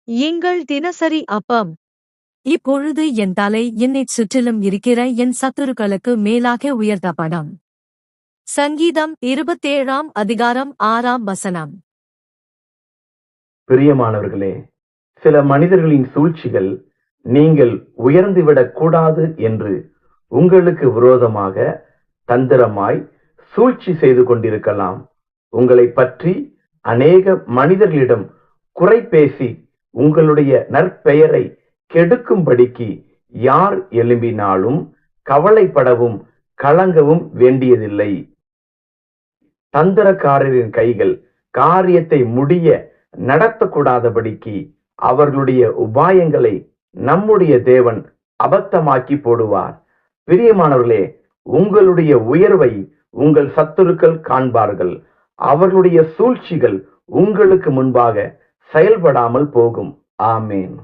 எங்கள் தினசரி அப்பம். இப்பொழுது என் தலை என்னைச் சுற்றிலும் இருக்கிற என் சத்துருக்களுக்கு மேலாக உயர்த்தப்படும். சங்கீதம் 27 அதிகாரம் 6 பிரியமானவர்களே, சில மனிதர்களின் சூழ்ச்சிகள் நீங்கள் உயர்ந்துவிடக் கூடாது என்று உங்களுக்கு விரோதமாக தந்திரமாய் சூழ்ச்சி செய்து கொண்டிருக்கலாம். உங்களை பற்றி அநேக மனிதர்களிடம் குறை பேசி உங்களுடைய நற்பெயரை கெடுக்கும்படிக்கு யார் எழும்பினாலும் கவலைப்படவும் கலங்கவும் வேண்டியதில்லை. தந்திரக்காரரின் கைகள் காரியத்தை முடிய நடத்தக்கூடாதபடிக்கு அவர்களுடைய உபாயங்களை நம்முடைய தேவன் அபத்தமாக்கி போடுவார். பிரியமானவர்களே, உங்களுடைய உயர்வை உங்கள் சத்துருக்கள் காண்பார்கள். அவர்களுடைய சூழ்ச்சிகள் உங்களுக்கு முன்பாக செயல்படாமல் போகும். ஆமேன்.